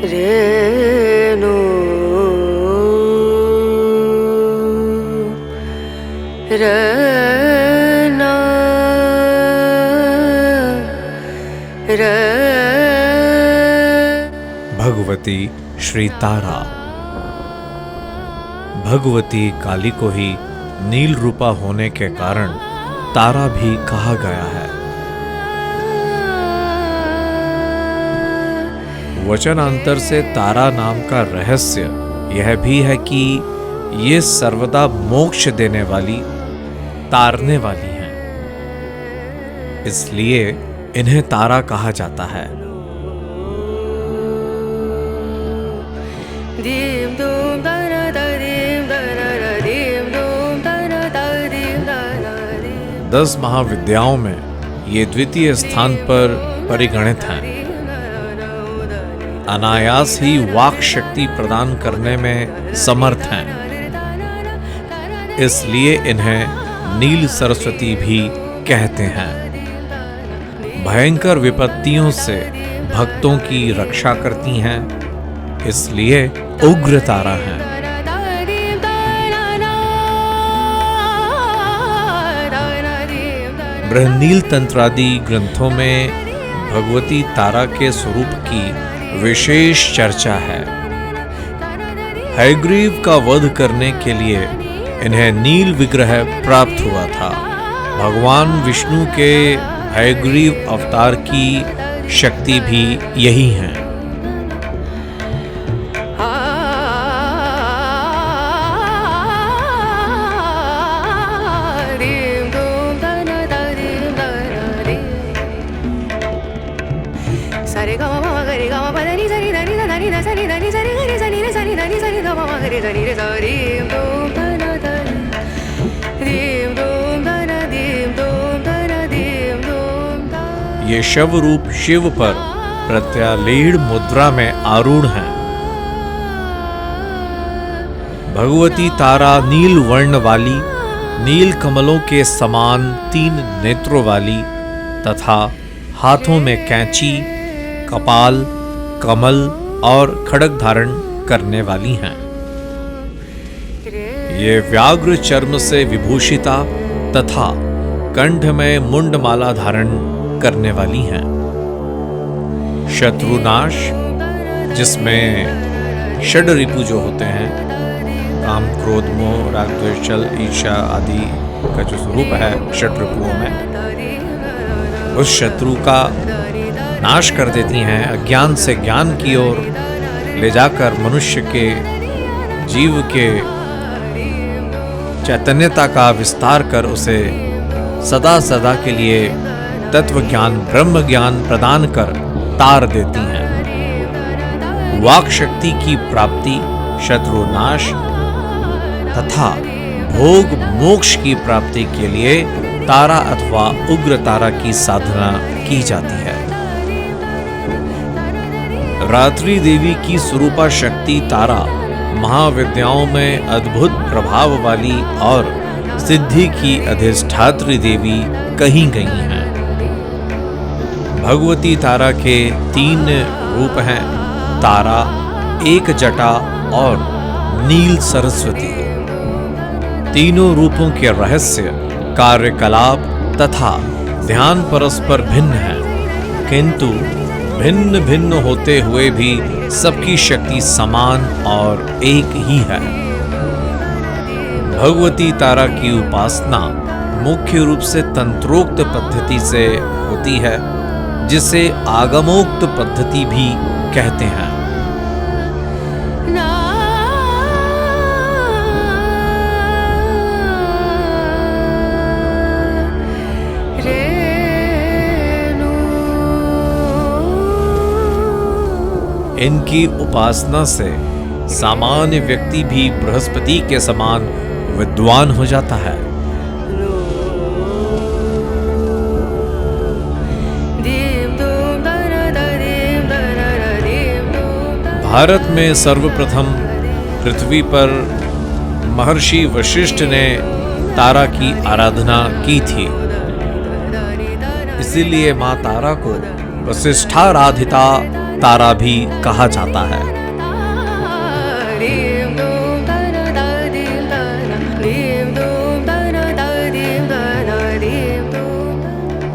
रेणु रना भगवती श्री तारा। भगवती काली को ही नील रूपा होने के कारण तारा भी कहा गया है। वचनांतर से तारा नाम का रहस्य यह भी है कि ये सर्वदा मोक्ष देने वाली, तारने वाली हैं, इसलिए इन्हें तारा कहा जाता है। दस महाविद्याओं में ये द्वितीय स्थान पर परिगणित हैं। अनायास ही वाक शक्ति प्रदान करने में समर्थ हैं, इसलिए इन्हें नील सरस्वती भी कहते हैं। भयंकर विपत्तियों से भक्तों की रक्षा करती हैं, इसलिए उग्र तारा हैं। बृहन्नील तंत्रादि ग्रंथों में भगवती तारा के स्वरूप की विशेष चर्चा है। हयग्रीव का वध करने के लिए इन्हें नील विग्रह प्राप्त हुआ था। भगवान विष्णु के हयग्रीव अवतार की शक्ति भी यही है। ये शव रूप शिव पर प्रत्यालीढ़ मुद्रा में आरूढ़ हैं। भगवती तारा नील वर्ण वाली, नील कमलों के समान 3 नेत्रों वाली तथा हाथों में कैंची, कपाल, कमल और खड्ग धारण करने वाली हैं। ये व्याघ्र चर्म से विभूषिता तथा कंठ में मुंडमाला धारण करने वाली हैं। शत्रुनाश, जिसमें षड रिपु जो होते हैं, काम, क्रोध, मोह, राग, द्वेष, छल, ईर्ष्या आदि का जो स्वरूप है षड रिपुओं में, उस शत्रु का नाश कर देती हैं। अज्ञान से ज्ञान की ओर ले जाकर मनुष्य के जीव के चैतन्यता का विस्तार कर उसे सदा सदा के लिए तत्व ज्ञान, ब्रह्म ज्ञान प्रदान कर तार देती हैं। वाक शक्ति की प्राप्ति, शत्रु नाश तथा भोग मोक्ष की प्राप्ति के लिए तारा अथवा उग्र तारा की साधना की जाती है। रात्रि देवी की स्वरूपा शक्ति तारा महाविद्याओं में अद्भुत प्रभाव वाली और सिद्धि की अधिष्ठात्री देवी कही गई हैं। भगवती तारा के 3 रूप हैं, तारा, एक जटा और नील सरस्वती। तीनों रूपों के रहस्य, कार्यकलाप तथा ध्यान परस्पर भिन्न हैं, किंतु भिन्न भिन्न होते हुए भी सबकी शक्ति समान और एक ही है। भगवती तारा की उपासना मुख्य रूप से तंत्रोक्त पद्धति से होती है, जिसे आगमोक्त पद्धति भी कहते हैं। इनकी उपासना से सामान्य व्यक्ति भी बृहस्पति के समान विद्वान हो जाता है। भारत में सर्वप्रथम पृथ्वी पर महर्षि वशिष्ठ ने तारा की आराधना की थी। इसीलिए मां तारा को वशिष्ठाराधिता तारा भी कहा जाता है।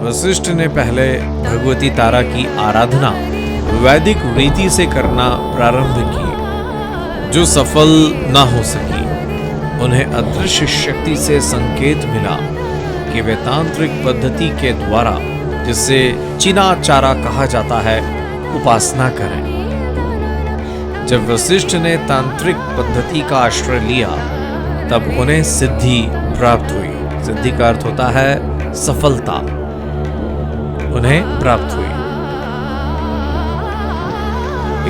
वशिष्ठ ने पहले भगवती तारा की आराधना वैदिक रीति से करना प्रारंभ की, जो सफल न हो सकी। उन्हें अदृश्य शक्ति से संकेत मिला कि वे तांत्रिक पद्धति के द्वारा, जिसे चिनाचारा कहा जाता है, उपासना करें। जब वशिष्ठ ने तांत्रिक पद्धति का आश्रय लिया, तब उन्हें सिद्धि प्राप्त हुई। सिद्धि का अर्थ होता है सफलता, उन्हें प्राप्त हुई।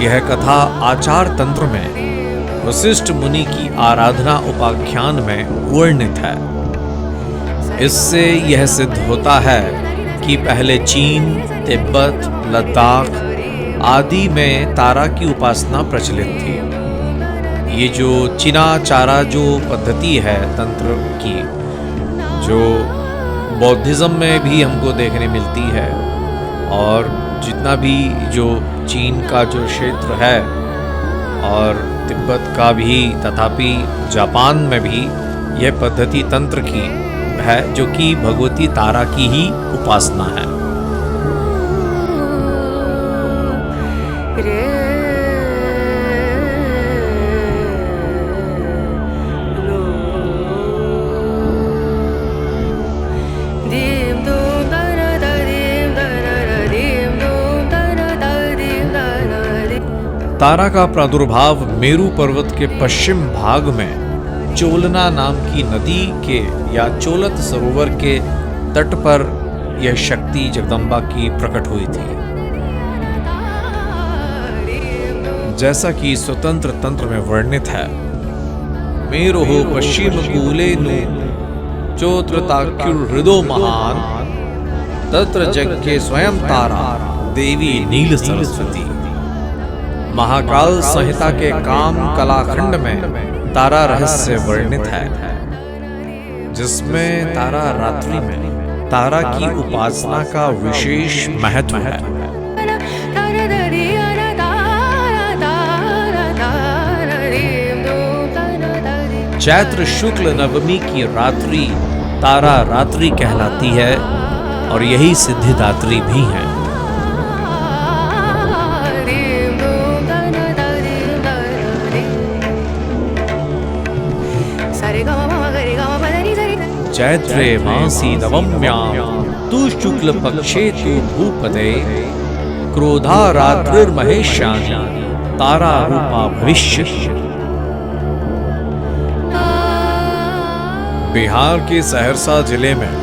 यह कथा आचार तंत्र में वशिष्ठ मुनि की आराधना उपाख्यान में वर्णित है। इससे यह सिद्ध होता है कि पहले चीन, तिब्बत, लद्दाख आदि में तारा की उपासना प्रचलित थी। ये जो चिनाचारा जो पद्धति है तंत्र की, जो बौद्धिज्म में भी हमको देखने मिलती है, और जितना भी जो चीन का जो क्षेत्र है और तिब्बत का भी, तथापि जापान में भी यह पद्धति तंत्र की है, जो कि भगवती तारा की ही उपासना है। तारा का प्रादुर्भाव मेरू पर्वत के पश्चिम भाग में चोलना नाम की नदी के या चोलत सरोवर के तट पर यह शक्ति जगदम्बा की प्रकट हुई थी। जैसा कि स्वतंत्र तंत्र में वर्णित है, मेरोः पश्चिम कूले नु चोत्रताक्युर हृदो महान, तत्र जग्गे स्वयं तारा देवी नील सरस्वती। महाकाल संहिता के काम कलाखंड में तारा रहस्य वर्णित है, जिसमें तारा रात्रि में तारा की उपासना का विशेष महत्व है। चैत्र शुक्ल नवमी की रात्रि तारा रात्रि कहलाती है और यही सिद्धिदात्री भी है। चैत्रे मासी नवम्यां तु शुक्ल पक्षे तु भूपते, क्रोधा रात्रिर्महेशानी तारा रूपा भविष्य। बिहार के सहरसा जिले में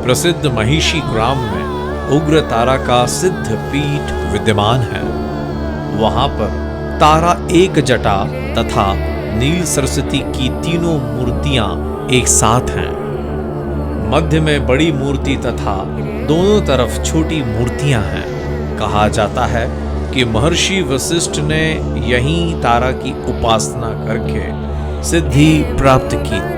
प्रसिद्ध महिषी ग्राम में उग्र तारा का सिद्ध पीठ विद्यमान है। वहां पर तारा एक जटा तथा नील सरस्वती की तीनों मूर्तियां एक साथ हैं। मध्य में बड़ी मूर्ति तथा दोनों तरफ छोटी मूर्तियां हैं। कहा जाता है कि महर्षि वशिष्ठ ने यहीं तारा की उपासना करके सिद्धि प्राप्त की।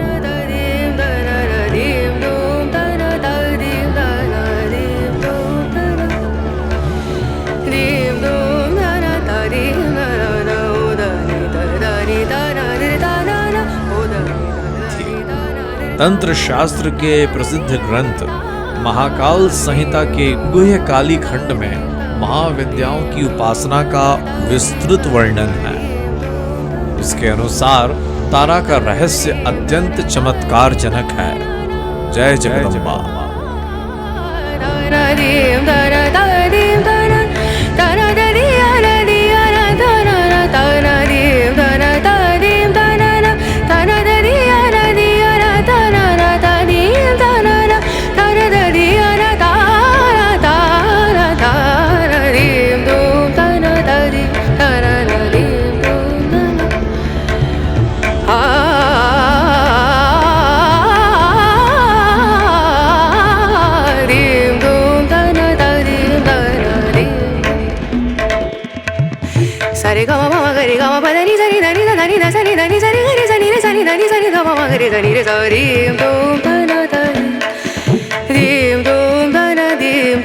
तंत्र शास्त्र के प्रसिद्ध ग्रंथ महाकाल संहिता के गुह्यकाली खंड में महाविद्याओं की उपासना का विस्तृत वर्णन है। इसके अनुसार तारा का रहस्य अत्यंत चमत्कारजनक है। जय Jagdamba. Sare gama mama gari gama pada ni sari dani da dani da sari dani sari gari sani re sani dani sari da mama gari dani re sari dum dum da na da dim dum da na dim